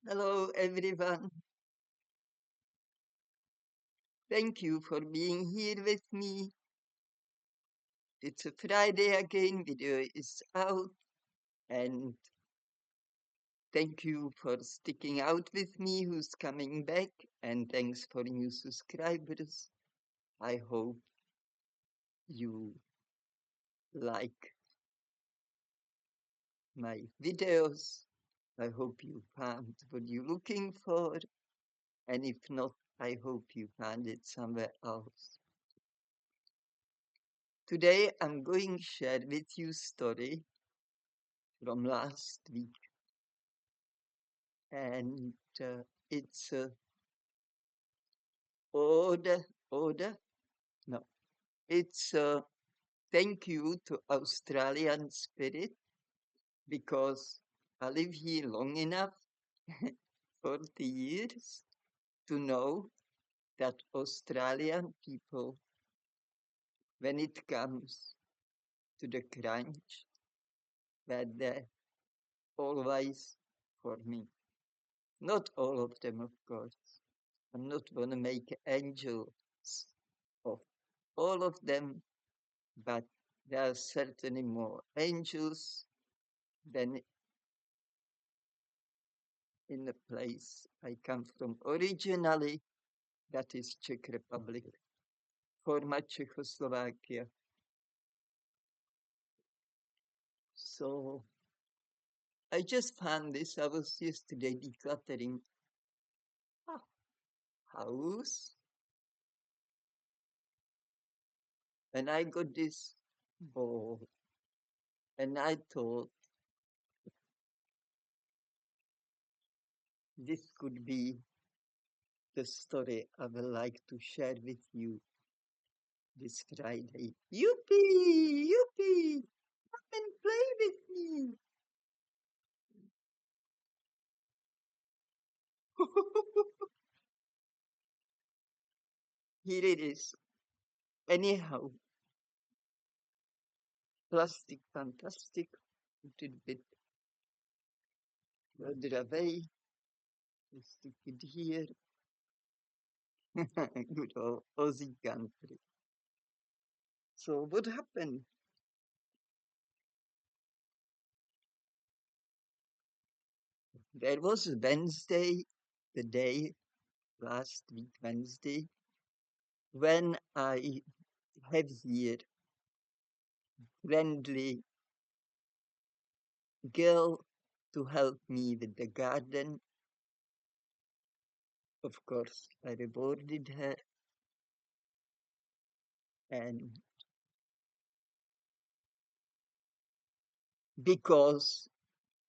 Hello, everyone. Thank you for being here with me. It's a Friday again, video is out, and thank you for sticking out with me, who's coming back, and thanks for new subscribers. I hope you like my videos. I hope you found what you're looking for, and if not, I hope you found it somewhere else. Today, I'm going to share with you a story from last week, and it's order. No, it's thank you to Australian spirit because I live here long enough, 40 years, to know that Australian people, when it comes to the crunch, were there always for me. Not all of them, of course. I'm not gonna make angels of all of them, but there are certainly more angels than in the place I come from originally, that is Czech Republic, former Czechoslovakia. So I just found this. I was yesterday decluttering a house, and I got this ball, and I thought this could be the story I would like to share with you this Friday. Yippee! Yippee! Come and play with me! Here it is. Anyhow, plastic fantastic. Put it a bit further away. Stick it here. Good old Aussie country. So what happened? There was Wednesday, the day last week Wednesday, when I have here friendly girl to help me with the garden. Of course, I rewarded her, and because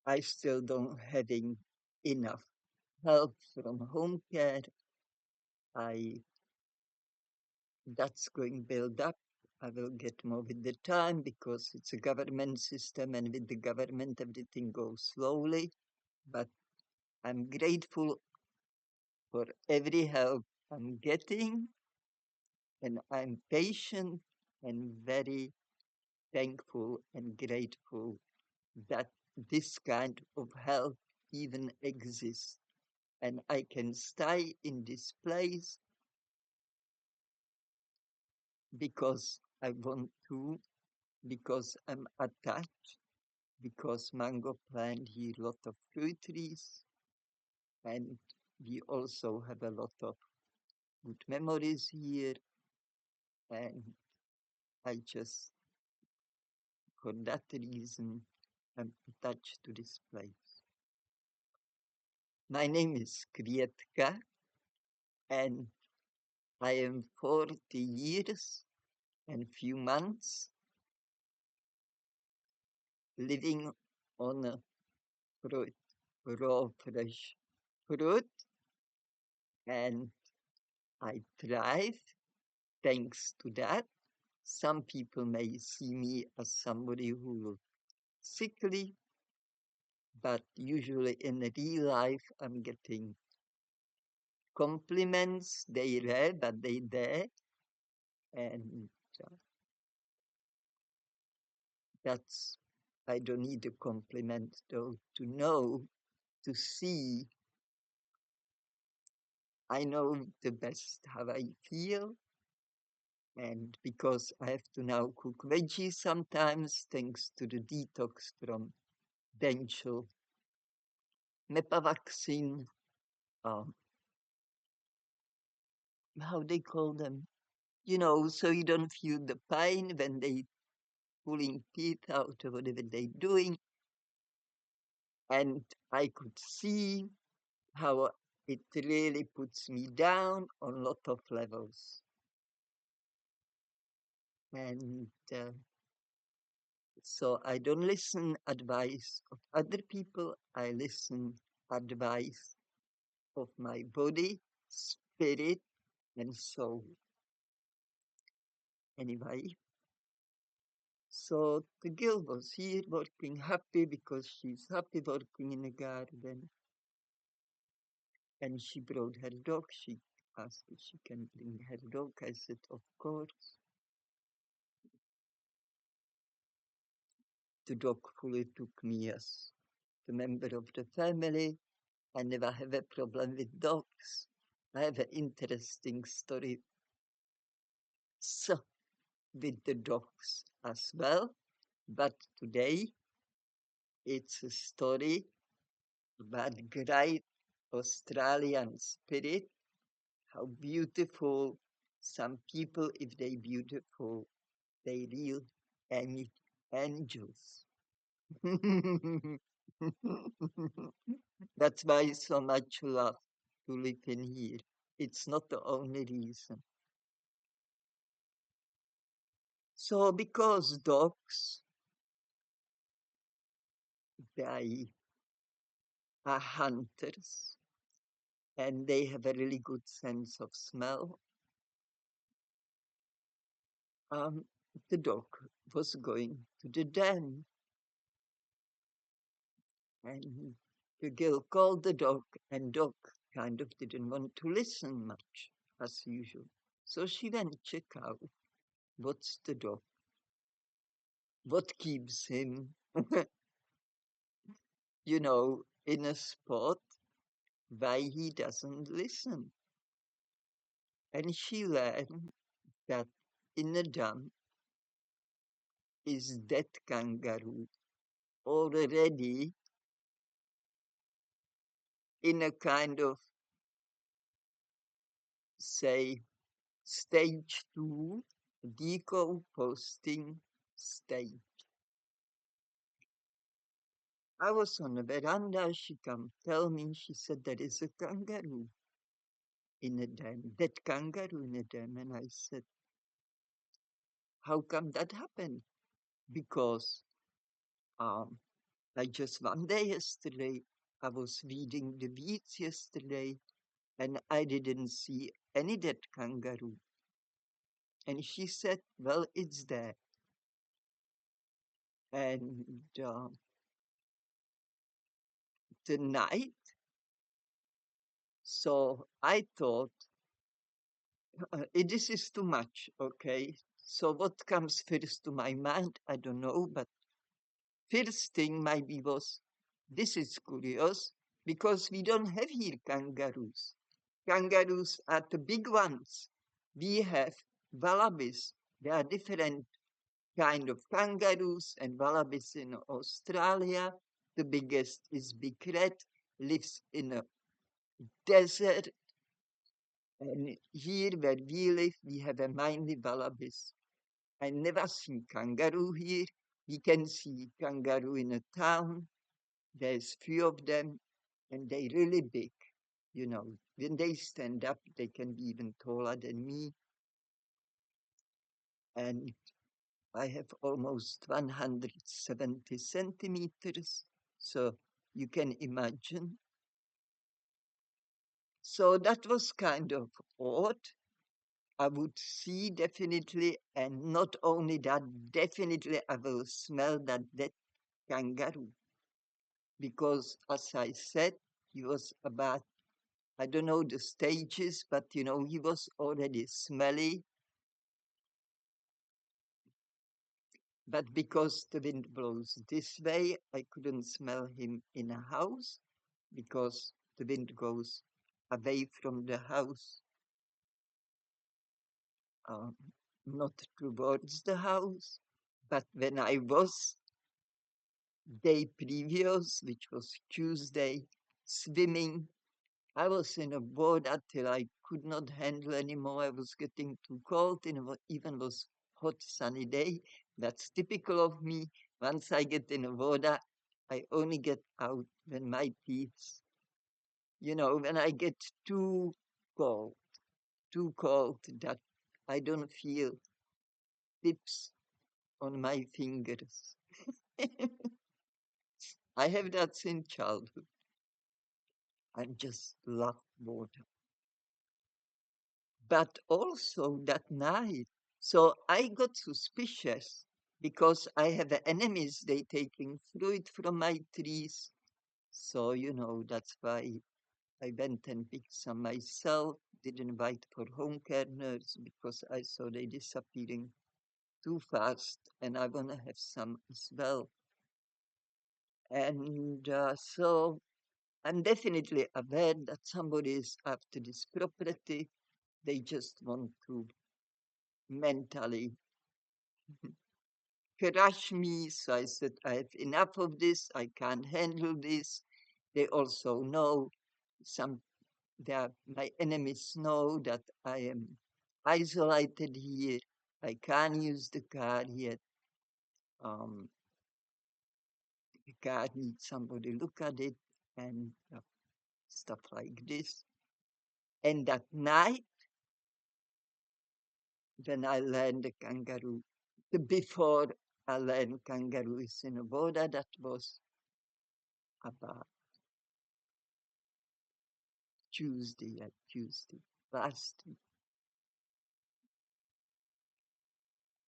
I still don't having enough help from home care, I that's going build up. I will get more with the time because it's a government system, and with the government everything goes slowly. But I'm grateful for every help I'm getting, and I'm patient and very thankful and grateful that this kind of help even exists. And I can stay in this place because I want to, because I'm attached, because mango plant here lot of fruit trees, and we also have a lot of good memories here, and I just, for that reason, I'm attached to this place. My name is Krietka, and I am 40 years and few months living on a fruit, raw fresh fruit, and I thrive thanks to that. Some people may see me as somebody who looks sickly, but usually in real life I'm getting compliments. They rare, but they there, and uh, that's I don't need a compliment though to know, to see I know the best how I feel, and because I have to now cook veggies sometimes, thanks to the detox from benchel mepavaccine, um, how they call them, so you don't feel the pain when they pulling teeth out or whatever they're doing. And I could see how it really puts me down on a lot of levels. And so I don't listen advice of other people. I listen advice of my body, spirit, and soul. Anyway, so the girl was here working happy because she's happy working in the garden. And she brought her dog. She asked if she can bring her dog. I said, of course. The dog fully took me as the member of the family. I never have a problem with dogs. I have an interesting story so, with the dogs as well. But today it's a story about great Australian spirit, how beautiful some people, if they beautiful, they real angels. That's why so much love to live in here. It's not the only reason. So because dogs, they are hunters and they have a really good sense of smell, um, the dog was going to the den and the girl called the dog and dog kind of didn't want to listen much as usual. So she went check out what's the dog, what keeps him, in a spot why he doesn't listen. And she learned that in the dam is that kangaroo already in a kind of, say, stage 2 decomposting state. I was on the veranda, she come tell me, she said there is a kangaroo in a dam, that kangaroo in a dam. And I said, how come that happened? Because like just one day yesterday, I was weeding the weeds yesterday and I didn't see any dead kangaroo. And she said, well, it's there. And the night, so I thought, this is too much, okay? So what comes first to my mind, I don't know, but first thing maybe was, this is curious, because we don't have here kangaroos. Kangaroos are the big ones. We have wallabies. There are different kind of kangaroos and wallabies in Australia. The biggest is big red, lives in a desert. And here where we live, we have a mainly wallabies. I never see kangaroo here. We can see kangaroo in a town. There's few of them, and they're really big. When they stand up, they can be even taller than me. And I have almost 170 centimeters. So you can imagine. So that was kind of odd. I would see definitely, and not only that, definitely I will smell that kangaroo. Because as I said, he was about, I don't know the stages, but he was already smelly. But because the wind blows this way, I couldn't smell him in a house because the wind goes away from the house, um, not towards the house. But when I was day previous, which was Tuesday, swimming, I was in a water till I could not handle anymore. I was getting too cold, and it even was hot, sunny day. That's typical of me. Once I get in a water, I only get out when my teeth, when I get too cold, too cold that I don't feel tips on my fingers. I have that since childhood. I just love water. But also that night, so I got suspicious because I have enemies. They taking fruit from my trees. So, that's why I went and picked some myself. Didn't wait for home care nurse because I saw they disappearing too fast and I want to have some as well. And so I'm definitely aware that somebody is after this property. They just want to mentally crush me. So I said, I have enough of this. I can't handle this. They also know some that my enemies know that I am isolated here. I can't use the car yet. Um, the car needs somebody look at it and stuff like this. And that night, when I learned the kangaroo, before I learned kangaroo is in a water, that was about Tuesday, last week.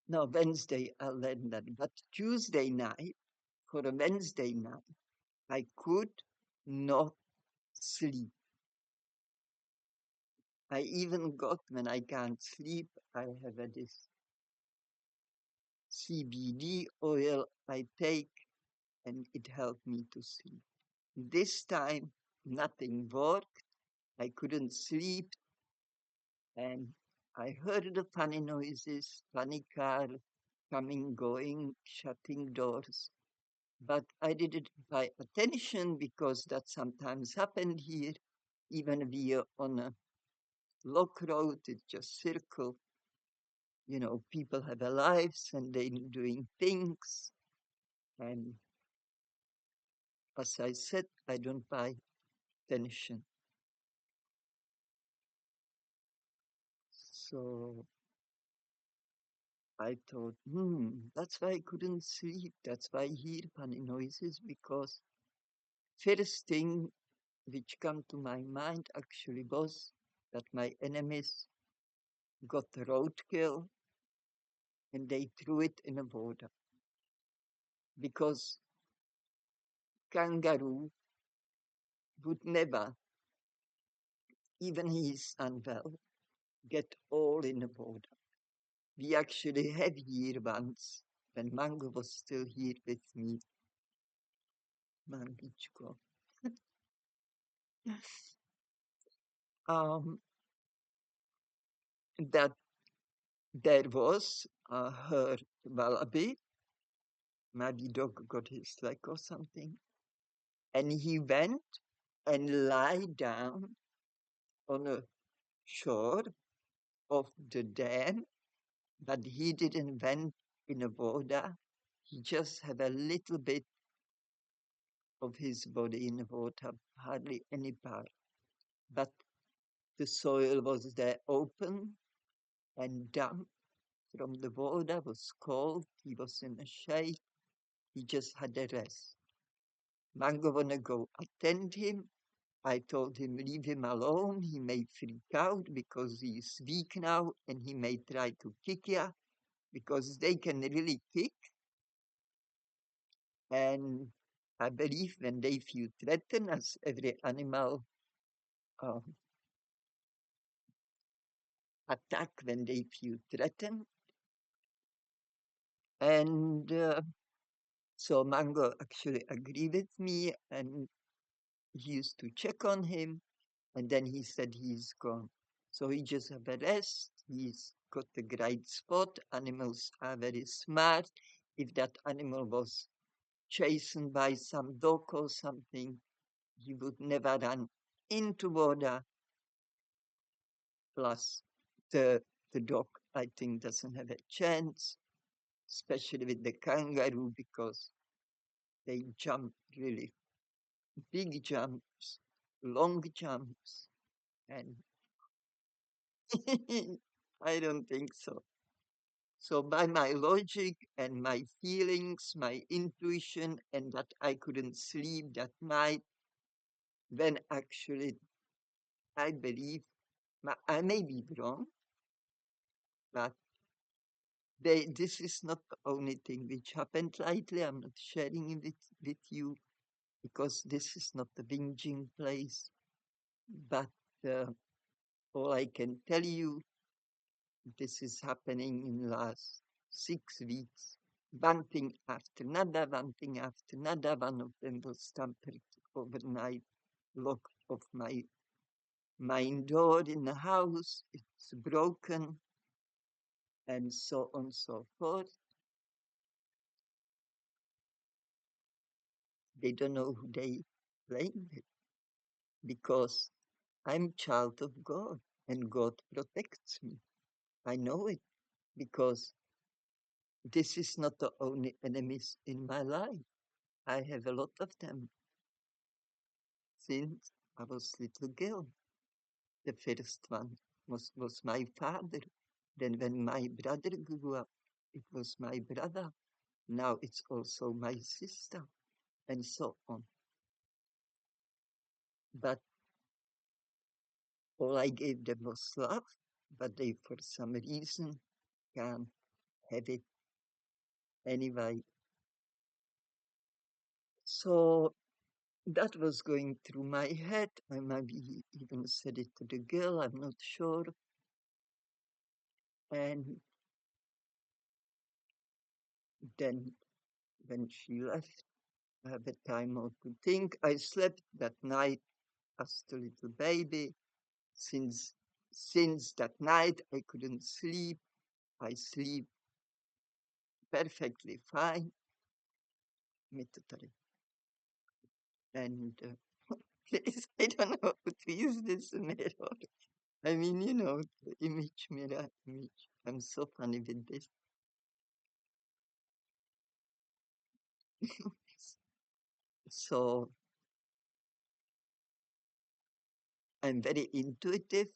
No, Wednesday I learned that. But Tuesday night, for a Wednesday night, I could not sleep. I even got, when I can't sleep, I have this CBD oil I take and it helped me to sleep. This time, nothing worked. I couldn't sleep and I heard the funny noises, funny car coming, going, shutting doors. But I didn't pay attention because that sometimes happened here. Even we are on a lock road, it's just circle. People have their lives and they're doing things. And as I said, I don't pay attention. So I thought, that's why I couldn't sleep. That's why I hear funny noises because first thing which come to my mind actually was that my enemies got roadkill and they threw it in the water because kangaroo would never, even he is unwell, get all in the water. We actually had here once, when Mango was still here with me, Mangichko, that there was a herd wallaby, maybe dog got his leg or something, and he went and lie down on a shore of the dam, but he didn't went in the water. He just had a little bit of his body in the water, hardly any part. But the soil was there open and damp from the water, was cold. He was in the shade. He just had a rest. Mango wanna go attend him. I told him leave him alone. He may freak out because he is weak now and he may try to kick you because they can really kick. And I believe when they feel threatened, as every animal uh, attack when they feel threatened. And so Mango actually agreed with me and he used to check on him. And then he said he's gone. So he just have a rest. He's got the great spot. Animals are very smart. If that animal was chased by some dog or something, he would never run into water. Plus, the dog, I think, doesn't have a chance, especially with the kangaroo, because they jump really big jumps, long jumps, and I don't think so. So by my logic and my feelings, my intuition, and that I couldn't sleep that night, when actually I believe, I may be wrong, but this is not the only thing which happened lately. I'm not sharing it with you because this is not the whinging place. But uh, all I can tell you, this is happening in the last 6 weeks. One thing after another, one thing after another. One of them was tampered overnight, lock of my main door in the house. It's broken, and so on and so forth. They don't know who they blame it because I'm child of God and God protects me. I know it because this is not the only enemies in my life. I have a lot of them since I was little girl. The first one was my father. Then when my brother grew up, it was my brother. Now it's also my sister, and so on. But all I gave them was love, but they, for some reason, can't have it anyway. So that was going through my head. I maybe even said it to the girl, I'm not sure. And then when she left, I had a time out to think. I slept that night as a little baby. Since since that night, I couldn't sleep. I sleep perfectly fine, totally. And please, I don't know how to use this mirror. I mean, the image mirror image. I'm so funny with this. So I'm very intuitive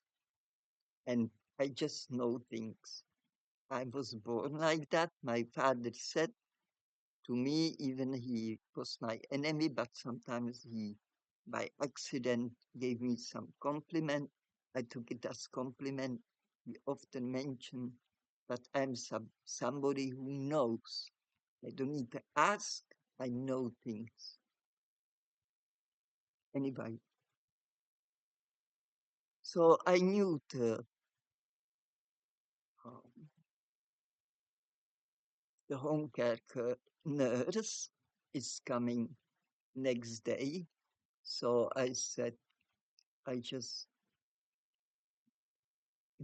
and I just know things. I was born like that. My father said to me, even he was my enemy, but sometimes he, by accident, gave me some compliment. I took it as compliment. He often mentioned that I'm somebody who knows. I don't need to ask. I know things. Anyway, so I knew um, the home care nurse is coming next day. So I said, I just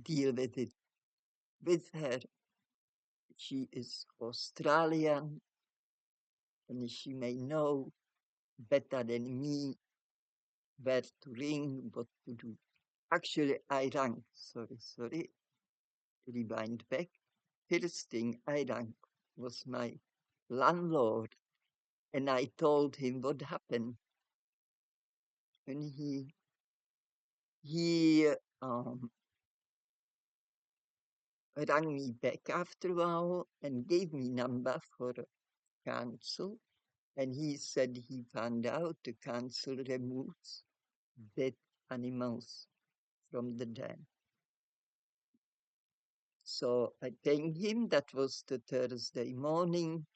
deal with it with her. She is Australian and she may know better than me where to ring, what to do. Actually, I rang. Sorry, rewind back. First thing I rang was my landlord and I told him what happened. And he rang me back after a while and gave me number for council. And he said he found out the council removes dead animals from the dam. So I thanked him. That was the Thursday morning.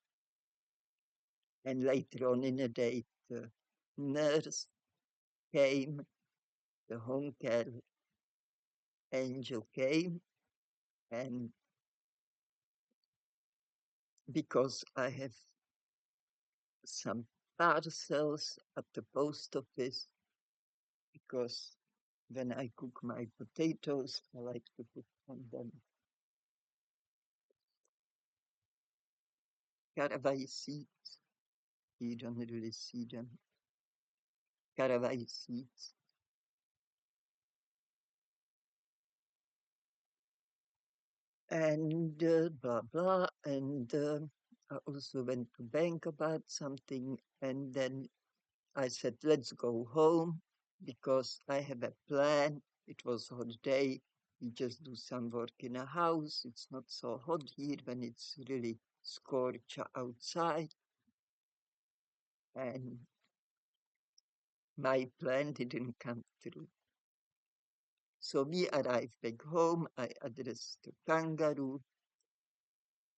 And later on in the day, the nurse came, the home care angel came. And because I have some parcels at the post office, because When I cook my potatoes, I like to put on them caraway seeds. You don't really see them. Caraway seeds. And blah blah. And I also went to bank about something, and then I said, "Let's go home because I have a plan." It was hot day. We just do some work in a house. It's not so hot here when it's really scorch outside. And my plan didn't come through. So we arrived back home. I addressed the kangaroo,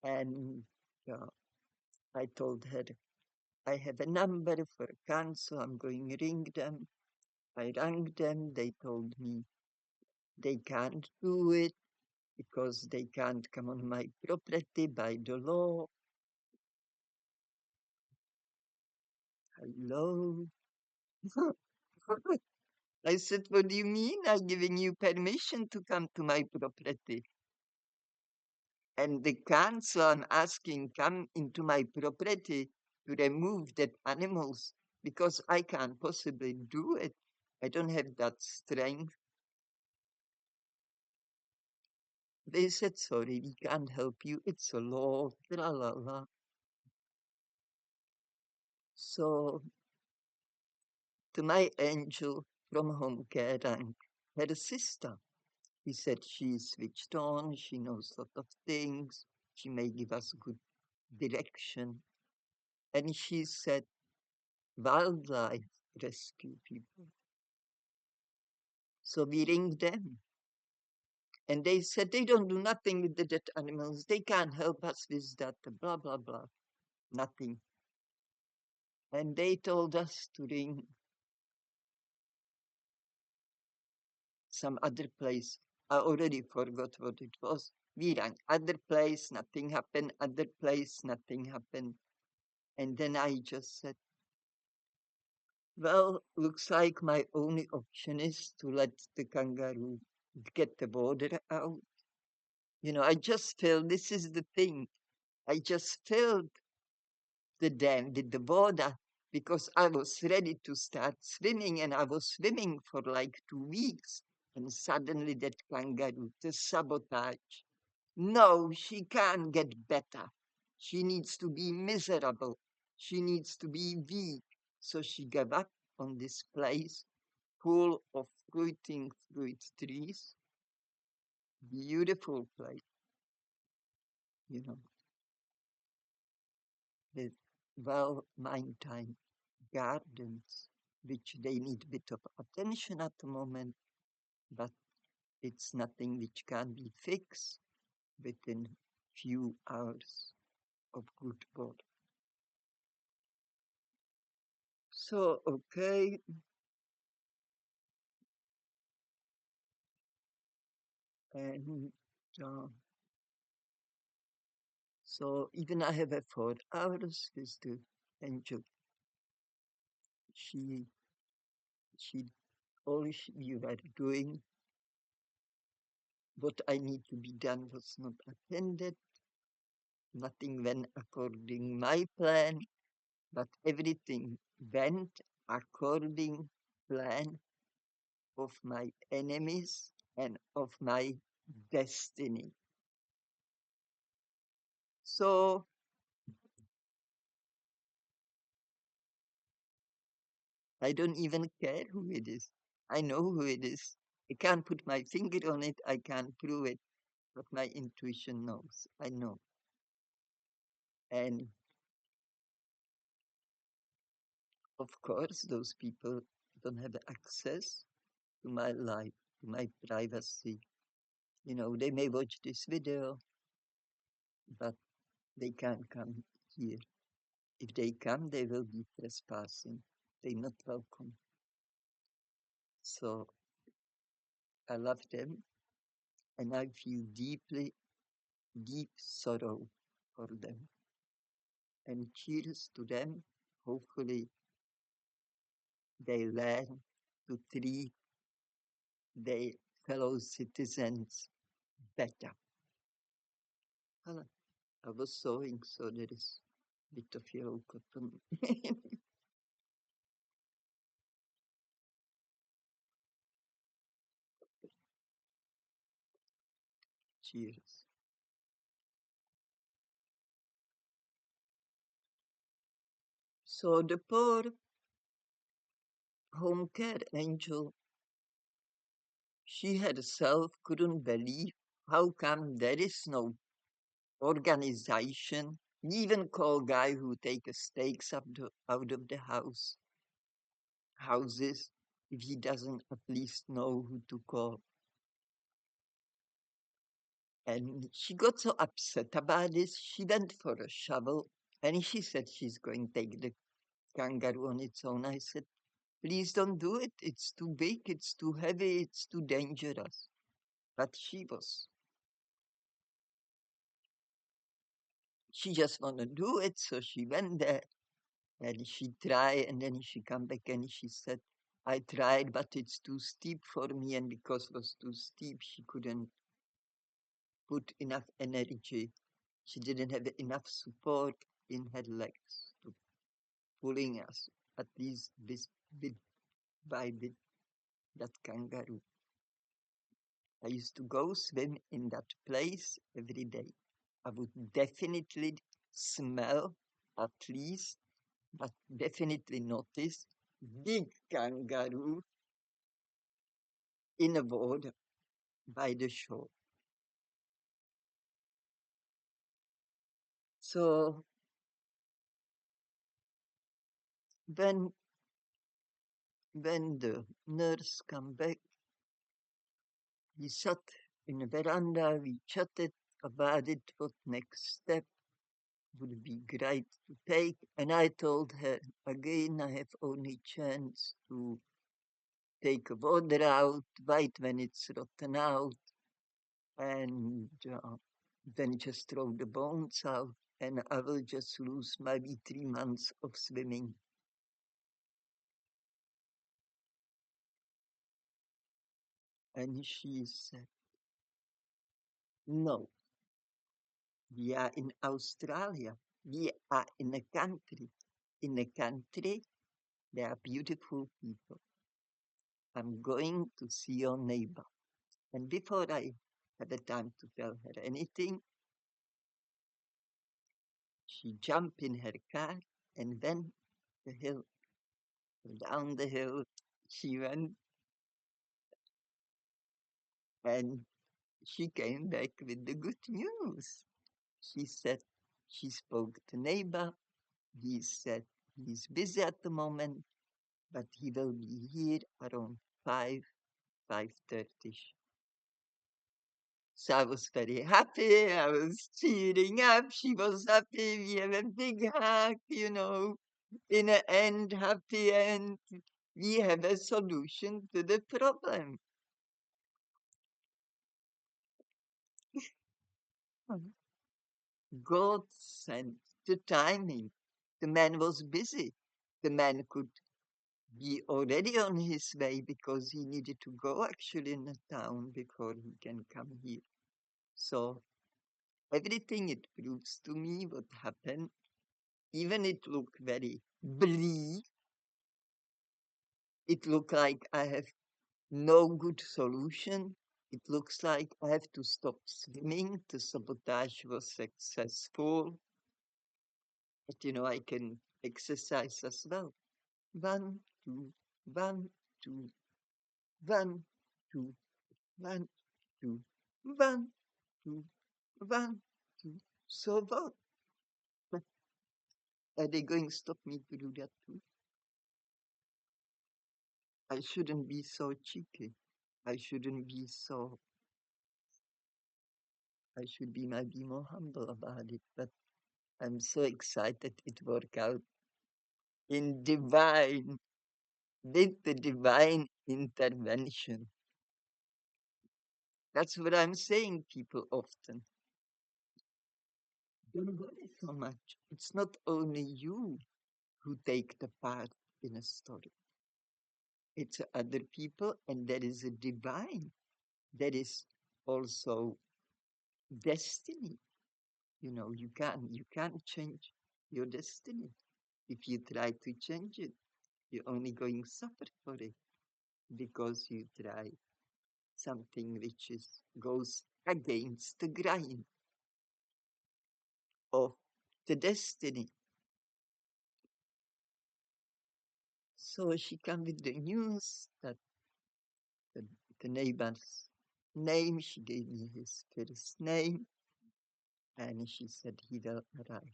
and uh, I told her, "I have a number for a council. I'm going to ring them." I rang them. They told me they can't do it because they can't come on my property by the law. Hello? I said, "What do you mean? I'm giving you permission to come to my property." And the council I'm asking come into my property to remove that animals because I can't possibly do it. I don't have that strength. They said, "Sorry, we can't help you. It's a law." La la la. So to my angel from home care rank, her sister. He said she's switched on, she knows a lot of things, she may give us good direction. And she said, wildlife rescue people. So we ring them. And they said they don't do nothing with the dead animals. They can't help us with that, blah, blah, blah. Nothing. And they told us to ring some other place. I already forgot what it was. We rang other place, nothing happened, other place, nothing happened. And then I just said, well, looks like my only option is to let the kangaroo get the border out. I just feel this is the thing. I just filled the dam with the water because I was ready to start swimming and I was swimming for like 2 weeks. And suddenly that kangaroo, the sabotage. No, she can't get better. She needs to be miserable. She needs to be weak. So she gave up on this place full of fruiting fruit trees. Beautiful place, you know, with well-maintained gardens, which they need a bit of attention at the moment, but it's nothing which can be fixed within few hours of good work. So, okay, and uh, so even I have a 4 hours with the angel. She, she, we were doing what I need to be done was not attended. Nothing went according my plan, but everything went according plan of my enemies and of my destiny. So I don't even care who it is. I know who it is. I can't put my finger on it. I can't prove it, but my intuition knows. I know. And of course, those people don't have access to my life, to my privacy. They may watch this video, but they can't come here. If they come, they will be trespassing. They're not welcome. So I love them and I feel deeply, deep sorrow for them. And cheers to them. Hopefully they learn to treat their fellow citizens better. Well, I was sewing, so there is a bit of yellow cotton. Cheers. So the poor home care angel, she herself couldn't believe how come there is no organization, even call guy who take a stakes out of the houses if he doesn't at least know who to call. And she got so upset about this, she went for a shovel and she said she's going to take the kangaroo on its own. I said, please don't do it. It's too big, it's too heavy, it's too dangerous. But she just want to do it. So she went there and she tried and then she come back and she said, I tried, but it's too steep for me. And because it was too steep, she couldn't put enough energy. She didn't have enough support in her legs to pulling us, at least this bit by bit, that kangaroo. I used to go swim in that place every day. I would definitely smell, at least, but definitely notice big kangaroo in a water by the shore. So when when the nurse come back, we sat in the veranda, we chatted about it, what next step would be great to take. And I told her again, I have only chance to take a water out, wait when it's rotten out, and then just throw the bones out. And I will just lose maybe 3 months of swimming. And she said, no, we are in Australia. We are in a country. In a country, there are beautiful people. I'm going to see your neighbor. And before I had the time to tell her anything, she jumped in her car and went the hill. Down the hill she went, and she came back with the good news. She said she spoke to neighbor. He said he's busy at the moment, but he will be here around 5:30. So I was very happy. I was cheering up. She was happy. We have a big hug, in the end, happy end. We have a solution to the problem. God sent the timing. The man was busy. The man could be already on his way because he needed to go actually in the town before he can come here. So everything it proves to me what happened, even it looked very bleak. It looked like I have no good solution. It looks like I have to stop swimming. The sabotage was successful. But I can exercise as well. One, two, one, two, one, two, one, two, one, two, one, two. So what? Are they going to stop me to do that too? I shouldn't be so cheeky. I shouldn't be so, I should be maybe more humble about it. But I'm so excited it worked out in divine, with the divine intervention. That's what I'm saying, people often. Don't worry so much. It's not only you who take the part in a story. it's other people, and there is a divine. There is also destiny. You can't change your destiny. If you try to change it, you're only going to suffer for it because you try something which goes against the grain of the destiny. So she came with the news that the, the neighbor's name, she gave me his first name, and she said he will arrive.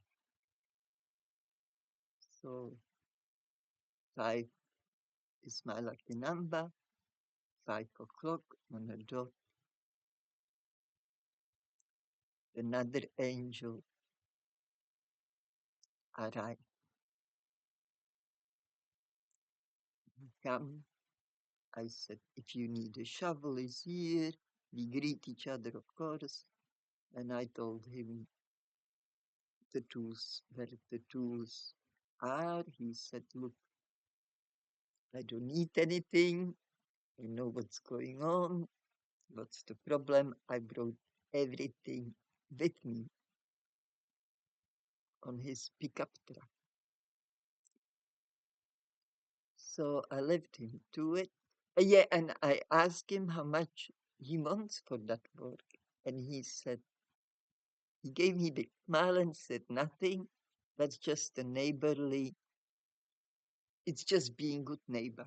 So 5 is my lucky number, 5 o'clock on the dot. Another angel arrived. Come, I said, if you need a shovel, is here. We greet each other, of course. And I told him the tools, where the tools are. He said, look, I don't need anything. I know what's going on. What's the problem? I brought everything with me on his pickup truck. So I left him to it. Yeah, and I asked him how much he wants for that work. And he gave me the smile and said, nothing. That's just a neighborly, it's just being good neighbor.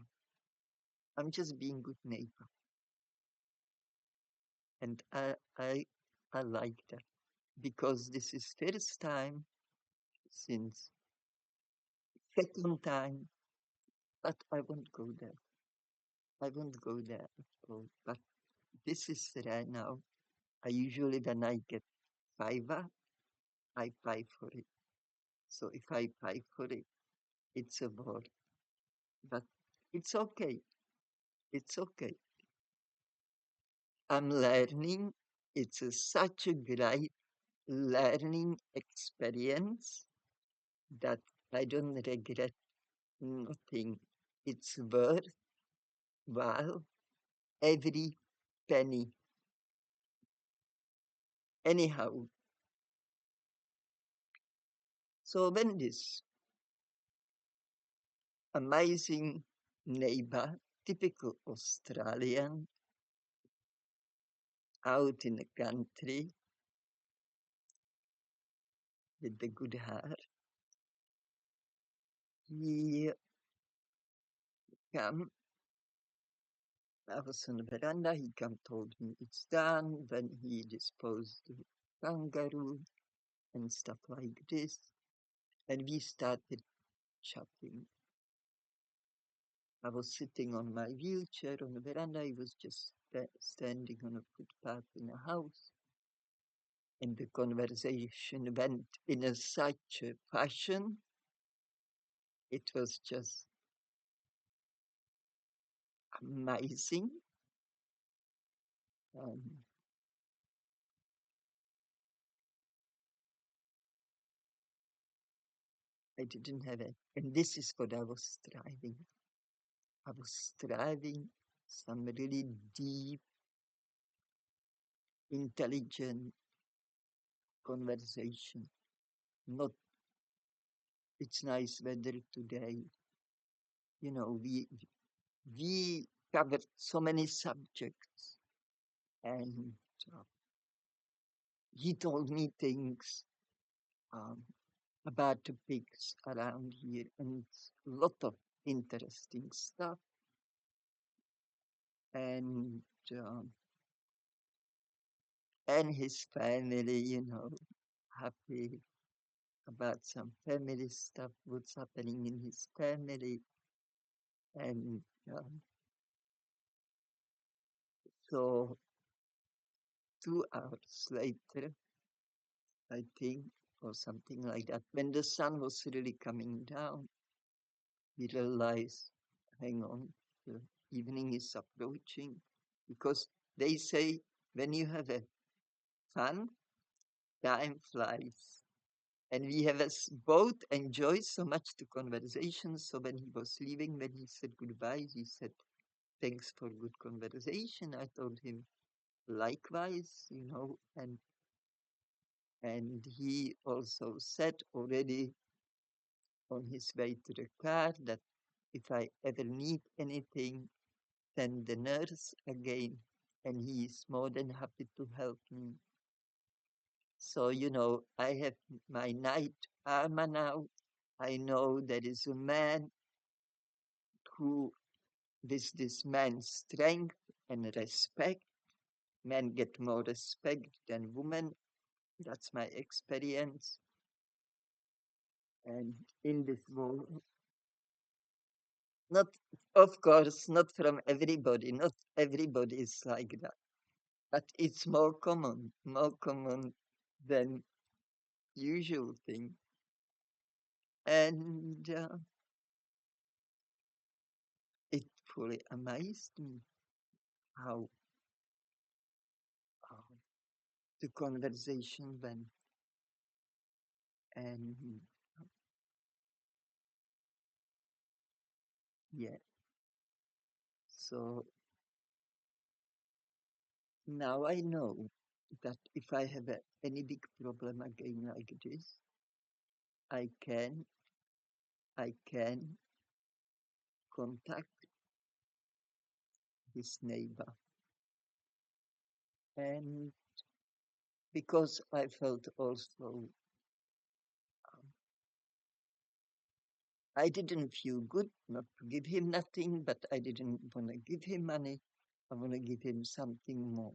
I'm just being good neighbor. And I like that because this is first time since second time, but I won't go there. I won't go there at all. But this is right now. I usually, when I get fiver, I pay for it. So if I pay for it, it's a war. But it's okay. It's okay. I'm learning. It's such a great learning experience that I don't regret nothing. It's worthwhile every penny. Anyhow, so when this amazing neighbor, typical Australian, out in the country with the good hair, he came. I was on the veranda. He came, told me it's done. Then he disposed the kangaroo and stuff like this. And we started chatting. I was sitting on my wheelchair on the veranda. He was just standing on a footpath in a house. And the conversation went in such a fashion. It was just amazing. Um, I didn't have it. And this is what I was striving. I was striving some really deep, intelligent conversation. Not, it's nice weather today. We covered so many subjects, and uh, he told me things um, about the pigs around here and a lot of interesting stuff. And um, and his family, happy about some family stuff, what's happening in his family. And so 2 hours later, I think, or something like that, when the sun was really coming down, we realized, hang on, the evening is approaching. Because they say when you have a fun, time flies. And we have us both enjoyed so much the conversation. So when he was leaving, when he said goodbye, he said, "Thanks for good conversation." I told him, likewise, and he also said already on his way to the car that if I ever need anything, send the nurse again, and he is more than happy to help me. So, I have my night armor now. I know there is a man who, with this man's strength and respect, men get more respect than women. That's my experience. And in this world, not, of course, not from everybody, not everybody is like that, but it's more common than usual thing. And it fully amazed me how, how the conversation went. And yeah, so now I know that if I have any big problem again like this, I can I can contact his neighbor. And because I felt also I didn't feel good not to give him nothing, but I didn't want to give him money. I want to give him something more,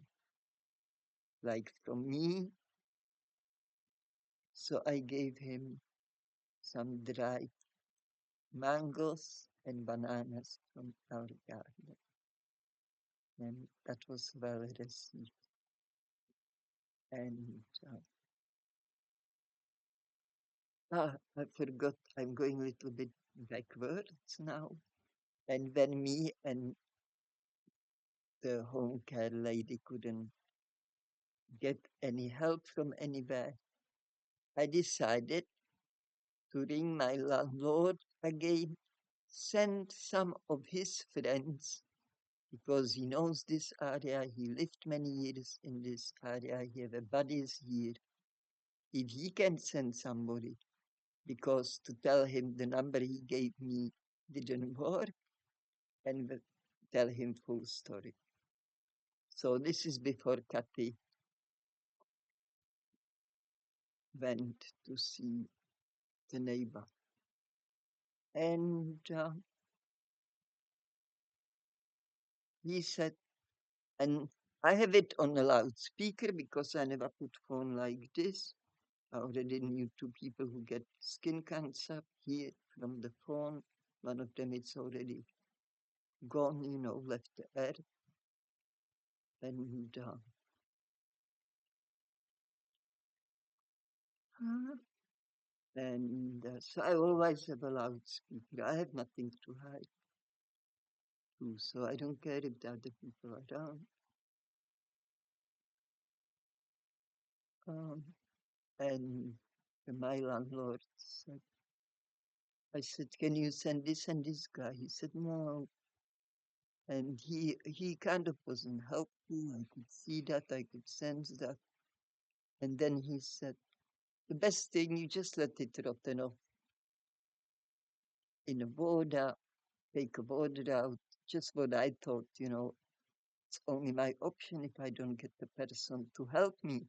like from me. So I gave him some dried mangoes and bananas from our garden. And that was well received. And I forgot, I'm going a little bit backwards now. And when me and the home care lady couldn't get any help from anywhere, I decided to ring my landlord again, send some of his friends, because he knows this area, he lived many years in this area, he have buddies here. If he can send somebody, because to tell him the number he gave me didn't work, and tell him full story. So this is before Kathy went to see the neighbor. And he said, and I have it on a loudspeaker because I never put phone like this. I already knew two people who get skin cancer here from the phone. One of them is already gone, left the earth. And so I always have a loudspeaker. I have nothing to hide too, so I don't care if the other people are around. Um, and my landlord said, I said, can you send this and this guy? He said, no. And he kind of wasn't helpful. I could see that, I could sense that. And then he said, the best thing, you just let it rotten off in a border, take a border out. Just what I thought, it's only my option if I don't get the person to help me.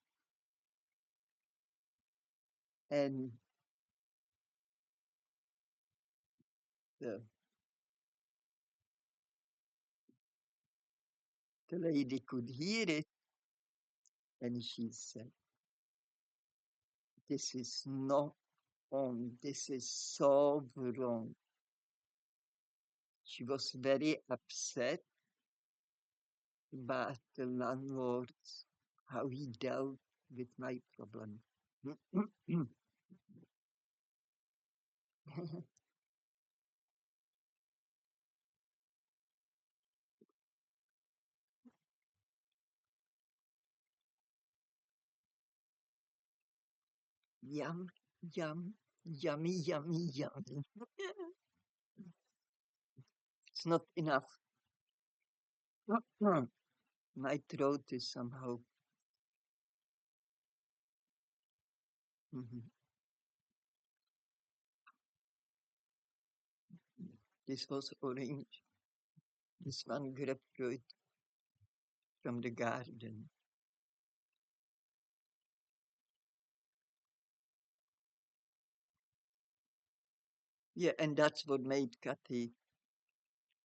And the, the lady could hear it, and she said, this is not on, this is so wrong. She was very upset about the landlord, how he dealt with my problem. Yeah, Yum, yummy, yummy, yummy. It's not enough. My throat is somehow. Mhm. This was orange. This one grapefruit from the garden. Yeah, and that's what made Kathy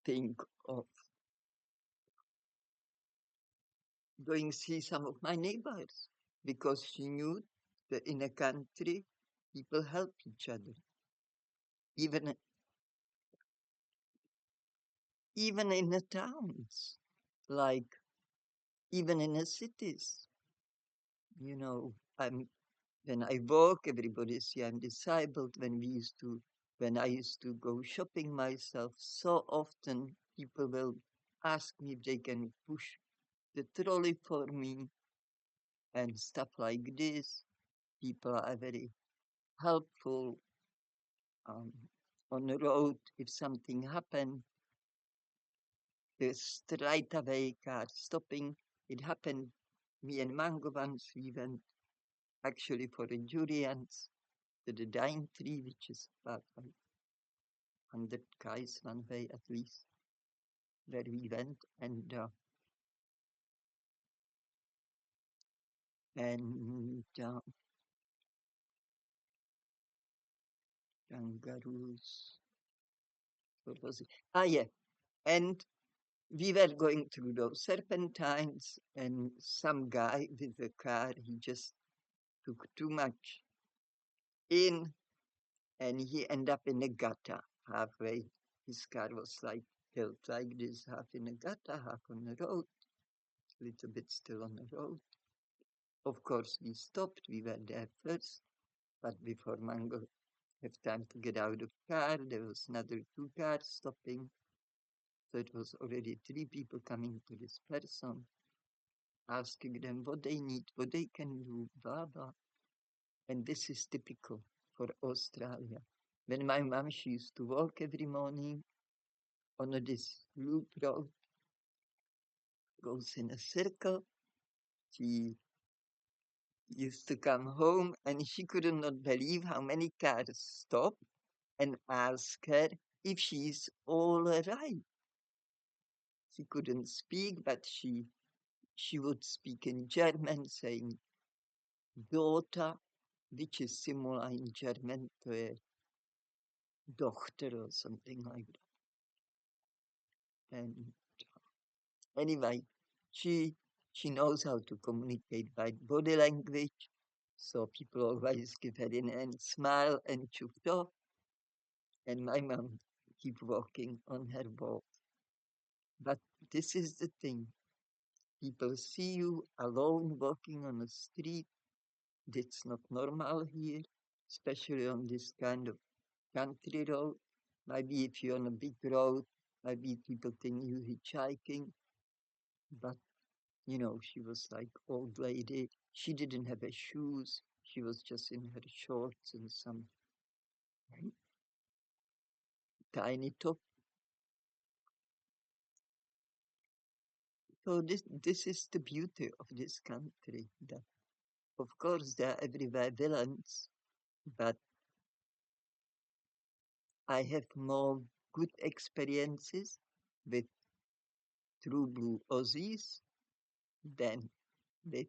think of going see some of my neighbors because she knew that in a country people help each other, even even in the towns, like even in the cities. You know, I'm when I walk, everybody see I'm disabled. When I used to go shopping myself, so often people will ask me if they can push the trolley for me and stuff like this. People are very helpful on the road. If something happened, there's right away car stopping. It happened. Me and Mango once we went actually for a durians to the Dine Tree, which is about 100 kais one way at least, where we went, and kangaroos. What was it? Ah, yeah, and we were going through those serpentines, and some guy with a car, he just took too much in, and he ended up in a gutter halfway. His car was like built like this, half in a gutter, half on the road, a little bit still on the road. Of course, we stopped. We were there first, but before Mango had time to get out of the car, there was another two cars stopping. So it was already three people coming to this person, asking them what they need, what they can do, blah, blah. And this is typical for Australia. When my mom, she used to walk every morning on this loop road, goes in a circle. She used to come home and she could not believe how many cars stop and ask her if she's all right. She couldn't speak, but she would speak in German, saying daughter, which is similar in German to a doctor or something like that. And anyway, she she knows how to communicate by body language. So people always give her in and smile and chuffed off. And my mom keep walking on her walk. But this is the thing. People see you alone walking on the street. That's not normal here, especially on this kind of country road. Maybe if you're on a big road, maybe people think you hitchhiking. But she was like old lady. She didn't have her shoes. She was just in her shorts and some tiny top. So this is the beauty of this country. That of course there are everywhere villains, but I have more good experiences with true blue Aussies than with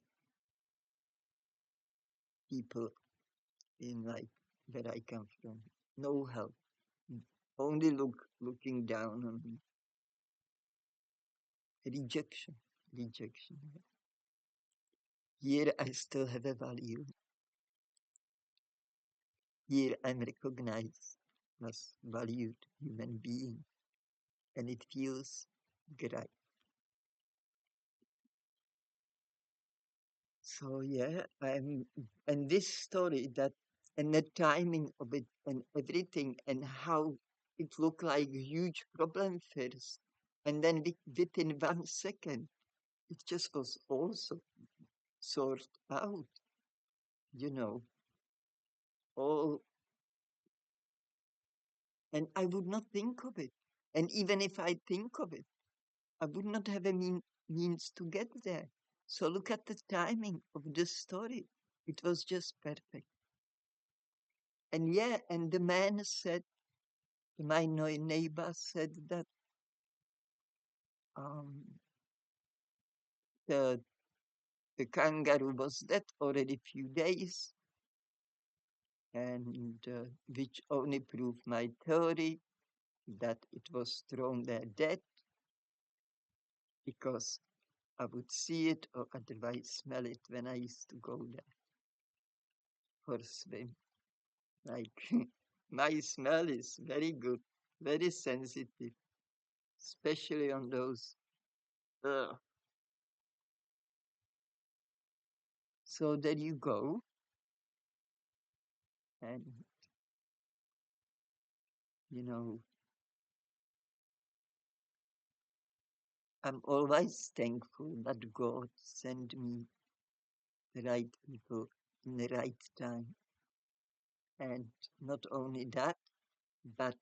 people in like where I come from. No help. Only looking down on me. Rejection. Rejection. Here I still have a value. Here I'm recognized as valued human being. And it feels great. So yeah, and this story that and the timing of it and everything and how it looked like a huge problem first, and then within 1 second, it just was also sorted out, you know. all, and I would not think of it. And even if I think of it, I would not have a means to get there. So look at the timing of the story. It was just perfect. And yeah, and the man said, my neighbor said that um, the the kangaroo was dead already few days, and which only proved my theory that it was thrown there dead because I would see it or otherwise smell it when I used to go there for a swim. Like my smell is very good, very sensitive, especially on those. Uh, so there you go, and you know, I'm always thankful that God sent me the right people in the right time, and not only that, but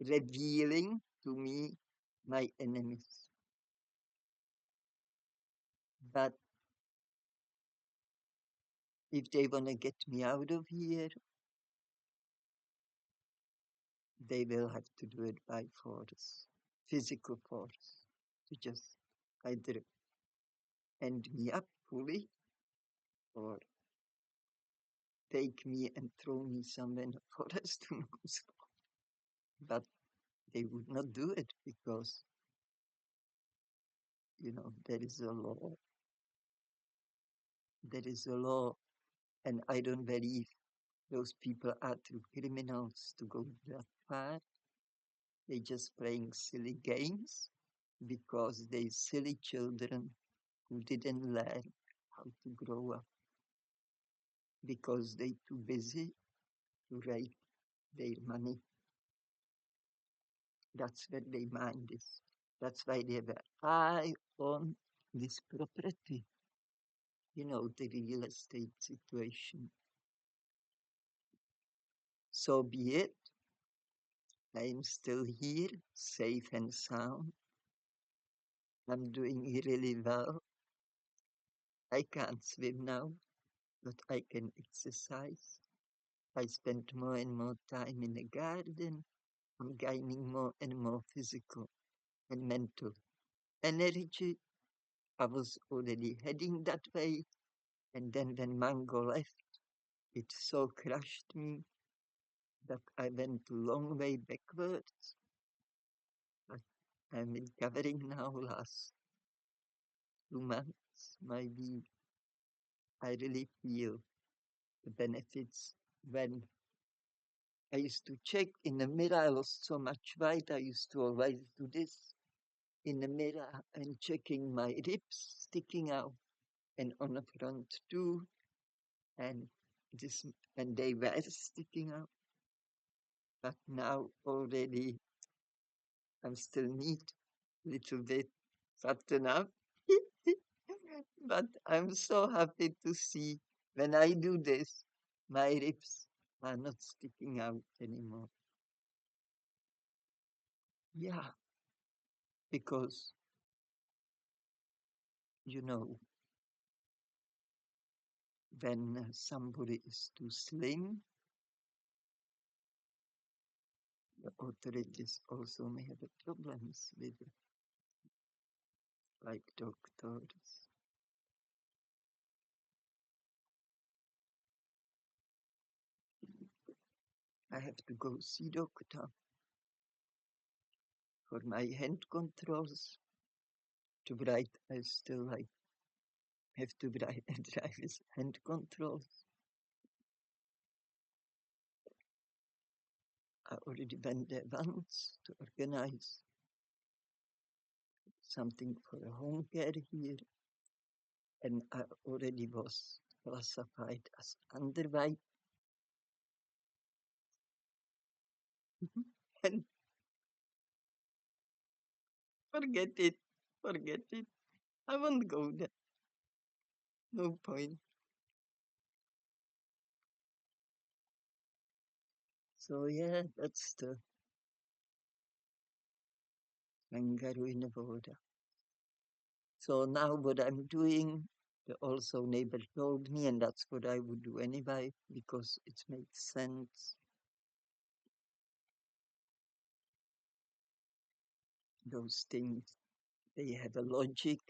revealing to me my enemies. But if they want to get me out of here, they will have to do it by force, physical force, to just either end me up fully or take me and throw me somewhere in the forest who knows. But they would not do it because, there is a law. There is a law, and I don't believe those people are true criminals to go that far. They just playing silly games because they silly children who didn't learn how to grow up because they too busy to write their money. That's where their mind is. That's why they have an eye on this property, the real estate situation. So be it. I am still here, safe and sound. I'm doing really well. I can't swim now, but I can exercise. I spend more and more time in the garden. I'm gaining more and more physical and mental energy. I was already heading that way, and then when Mango left, it so crushed me that I went a long way backwards. But I'm recovering now last 2 months. Maybe I really feel the benefits when I used to check in the mirror. I lost so much weight. I used to always do this in the mirror and checking my ribs sticking out and on the front too. And this, and they were sticking out. But now already I'm still neat, little bit fatten up. But I'm so happy to see when I do this, my ribs are not sticking out anymore. Yeah, because, you know, when somebody is too slim, the authorities also may have problems with it, like doctors. I have to go see doctor for my hand controls. To write, I still have to write and drive with hand controls. I already went there once to organize something for a home care here, and I already was classified as underweight. And forget it, forget it. I won't go there. No point. So yeah, that's the kangaroo in the border. So now what I'm doing, the also neighbor told me, and that's what I would do anyway, because it makes sense. Those things, they have a logic,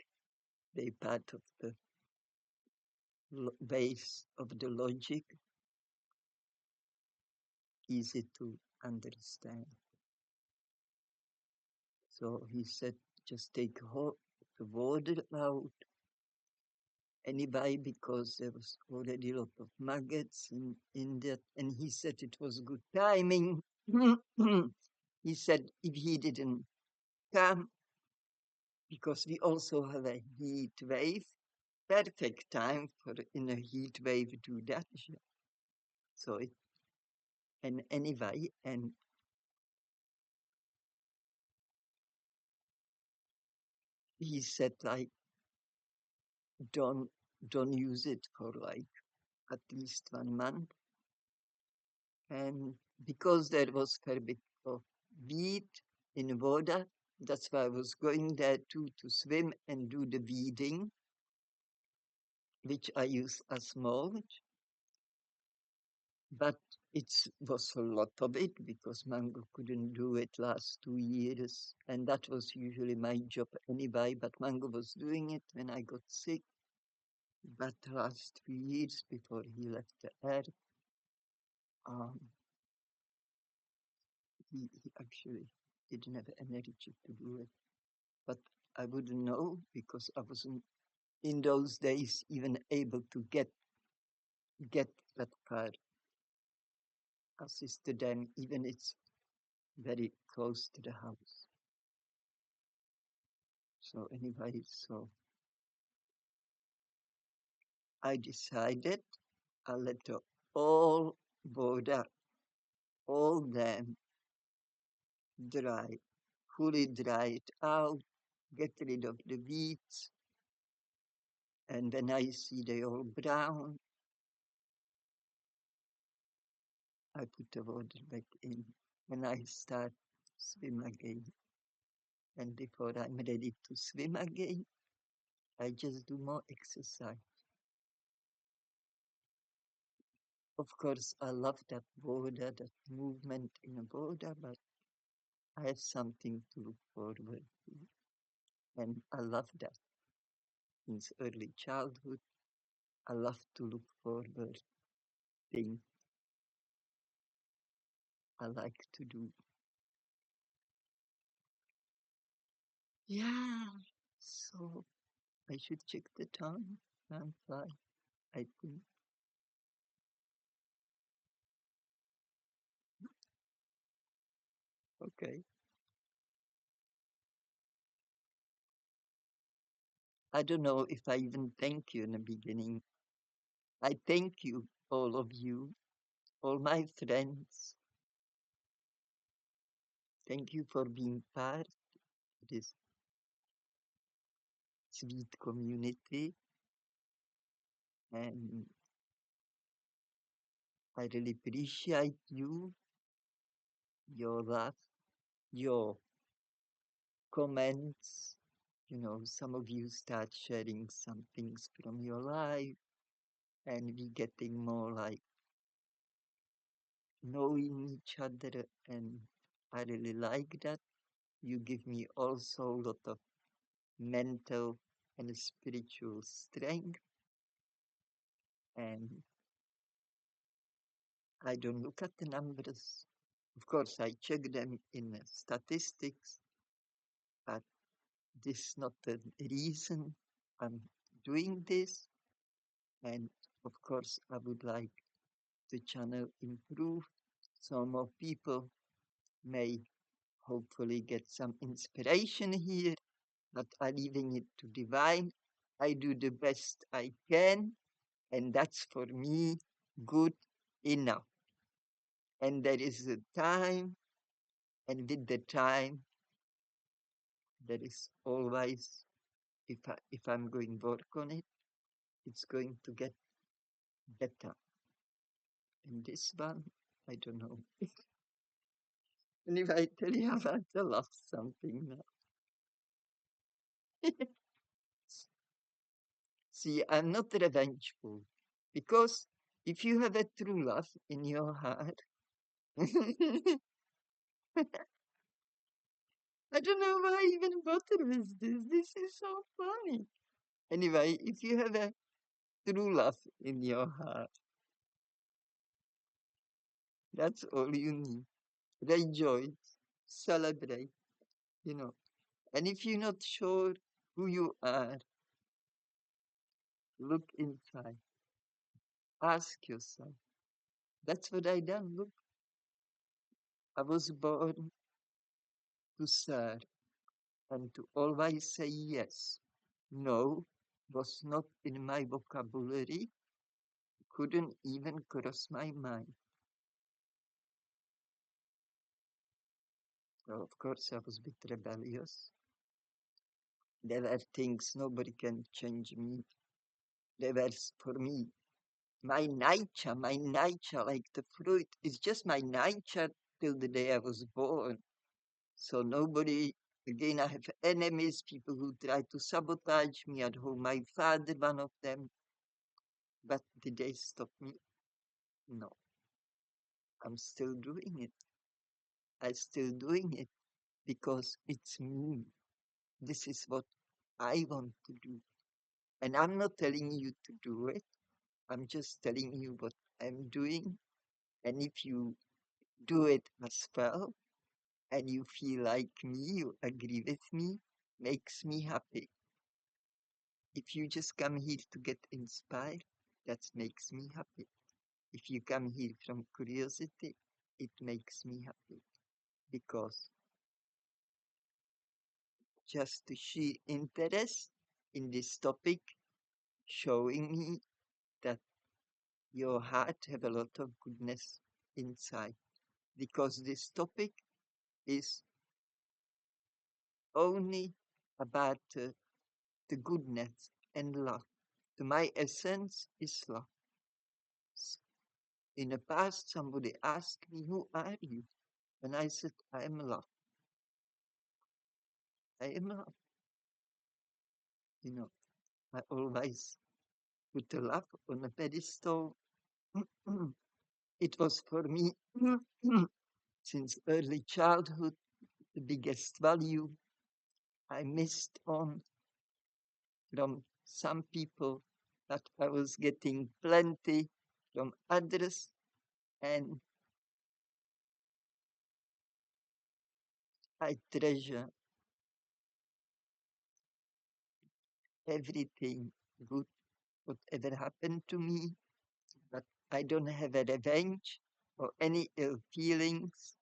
they part of the base of the logic, easy to understand. So he said, just take the water out anyway, because there was already a lot of maggots in that. And he said it was good timing. He said if he didn't come, because we also have a heat wave, perfect time for in a heat wave do that. So it, and anyway, and he said like don't don't use it for like at least 1 month. And because there was quite a bit of weed in water, that's why I was going there too to swim and do the weeding, which I use as mulch. But it was a lot of it because Mango couldn't do it last 2 years. And that was usually my job anyway. But Mango was doing it when I got sick. But the last 3 years before he left the earth, um, he actually didn't have energy to do it. But I wouldn't know because I wasn't in those days even able to get that far assisted them, even it's very close to the house. So anyway, so I decided I'll let the all border, all them dry, fully dry it out, get rid of the weeds, and when I see they all brown, I put the water back in and I start swim again. And before I'm ready to swim again, I just do more exercise. Of course, I love that border, that movement in a border, but I have something to look forward to. And I love that since early childhood. I love to look forward things I like to do. Yeah. So I should check the time and fly. I think. Okay. I don't know if I even thank you in the beginning. I thank you, all of you, all my friends. Thank you for being part of this sweet community. And I really appreciate you, your love, your comments. You know, some of you start sharing some things from your life, and we getting more like knowing each other. And I really like that. You give me also a lot of mental and spiritual strength. And I don't look at the numbers. Of course, I check them in the statistics, but this is not the reason I'm doing this. And of course, I would like the channel improve so more people may hopefully get some inspiration here, but I'm leaving it to divine. I do the best I can, and that's for me good enough. And there is a time, and with the time, there is always, if I'm going to work on it, it's going to get better. And this one, I don't know. And if I tell you about the love something now. See, I'm not revengeful because if you have a true love in your heart, I don't know why I even bother with this. This is so funny. Anyway, if you have a true love in your heart, that's all you need. Rejoice, celebrate, you know. And if you're not sure who you are, look inside. Ask yourself. That's what I done. Look, I was born to serve and to always say yes. No was not in my vocabulary, couldn't even cross my mind. So of course, I was a bit rebellious. There were things nobody can change me. There were for me my nature, like the fruit, is just my nature till the day I was born. So nobody, again, I have enemies, people who try to sabotage me at home. My father, one of them. But did they stop me? No, I'm still doing it. I'm still doing it because it's me. This is what I want to do. And I'm not telling you to do it. I'm just telling you what I'm doing. And if you do it as well and you feel like me, you agree with me, makes me happy. If you just come here to get inspired, that makes me happy. If you come here from curiosity, it makes me happy because just the sheer interest in this topic showing me that your heart have a lot of goodness inside because this topic is only about the goodness and love. To my essence is love. In the past, somebody asked me, "Who are you?" And I said, "I am love. I am love." You know, I always put the love on a pedestal. It was for me since early childhood the biggest value I missed on from some people that I was getting plenty from others, and I treasure everything good whatever happened to me, but I don't have a revenge or any ill feelings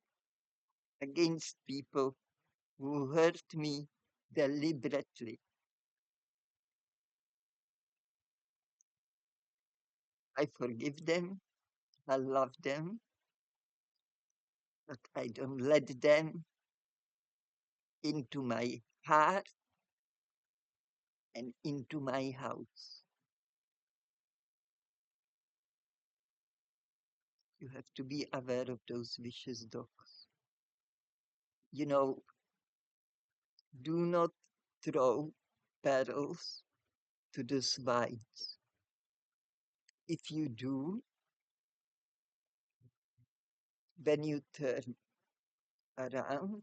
against people who hurt me deliberately. I forgive them, I love them, but I don't let them into my heart and into my house. You have to be aware of those vicious dogs. You know, do not throw barrels to the swines. If you do, when you turn around,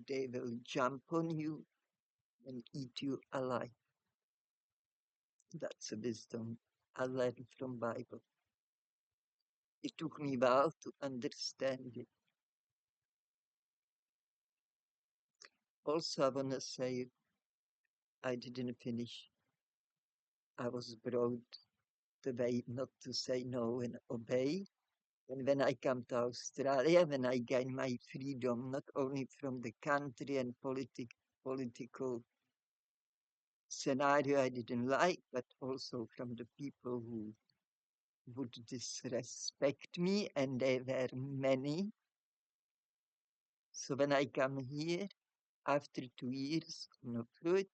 they will jump on you and eat you alive. That's a wisdom I learned from Bible. It took me a while to understand it. Also, I want to say I didn't finish. I was brought the way not to say no and obey. And when I come to Australia, when I gain my freedom, not only from the country and political scenario I didn't like, but also from the people who would disrespect me, and there were many. So when I come here, after 2 years no food,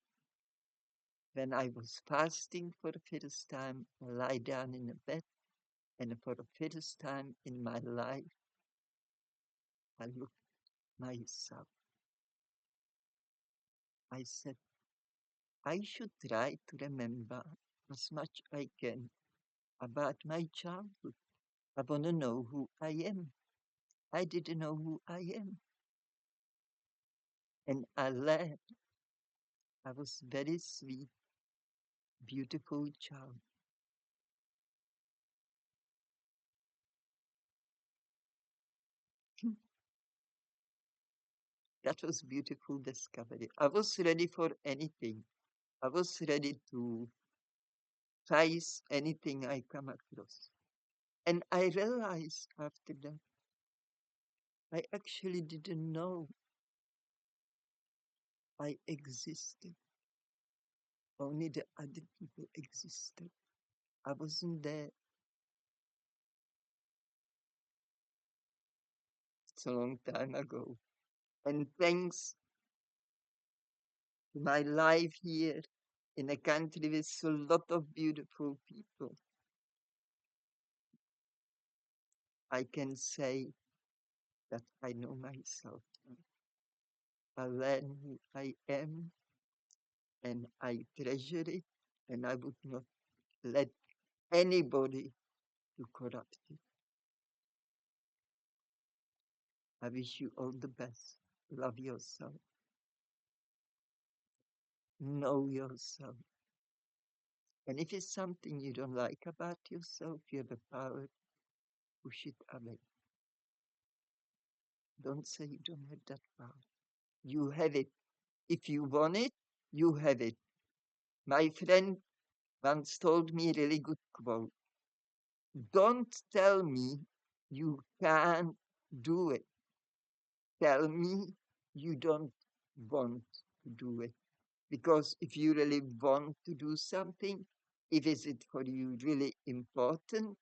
when I was fasting for the first time, I lie down in a bed And for the first time in my life, I looked myself. I said, I should try to remember as much I can about my childhood. I want to know who I am. I didn't know who I am. And I learned I was very sweet, beautiful child. That was beautiful discovery. I was ready for anything. I was ready to face anything I come across. And I realized after that, I actually didn't know I existed. Only the other people existed. I wasn't there. It's a long time ago. And thanks to my life here in a country with a lot of beautiful people, I can say that I know myself. I learn who I am and I treasure it, and I would not let anybody to corrupt it. I wish you all the best. Love yourself. Know yourself. And if it's something you don't like about yourself, you have the power to push it away. Don't say you don't have that power. You have it. If you want it, you have it. My friend once told me a really good quote. Don't tell me you can't do it. Tell me you don't want to do it. Because if you really want to do something, if is it for you really important,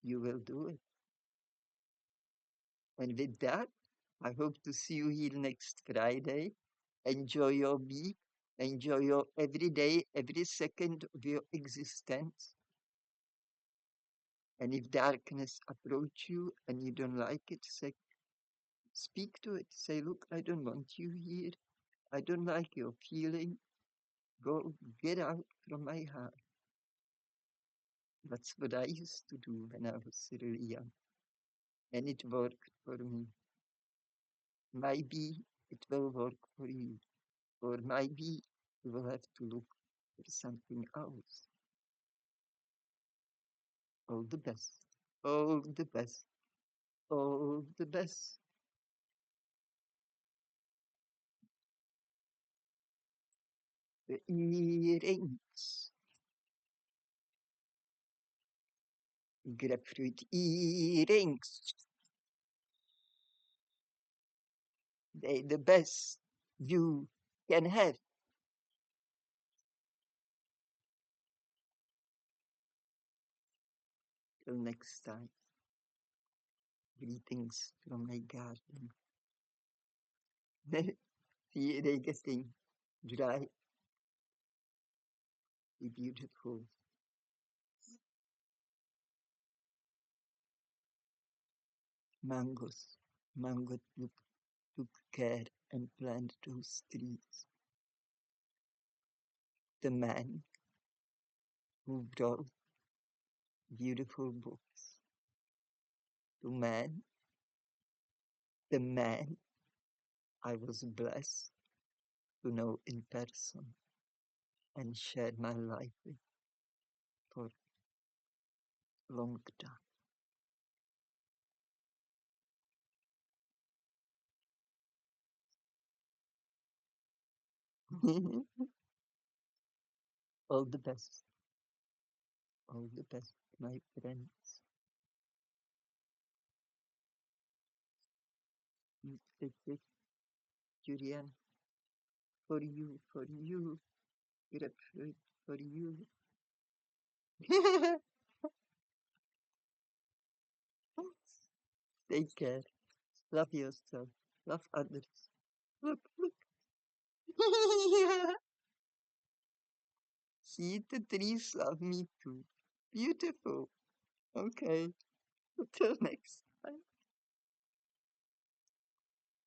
you will do it. And with that, I hope to see you here next Friday. Enjoy your week. Enjoy your every day, every second of your existence. And if darkness approach you and you don't like it, say, speak to it. Say, look, I don't want you here. I don't like your feeling. Go, get out from my heart. That's what I used to do when I was really young. And it worked for me. Maybe it will work for you. Or maybe you will have to look for something else. All the best. All the best. All the best. The earrings. Grapefruit earrings. They the best you can have. Till next time. Greetings from my garden. See, they getting dry. Be beautiful. Mangoes. Mango took care and planted those trees. The man who wrote beautiful books. The man I was blessed to know in person and share my life with for a long time. All the best. All the best, my friends. You take it, Julian, for you, grapefruit, for you. Take care. Love yourself. Love others. Look, look. See, the trees love me too. Beautiful. Okay. Until next time.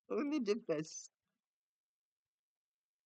Only the best.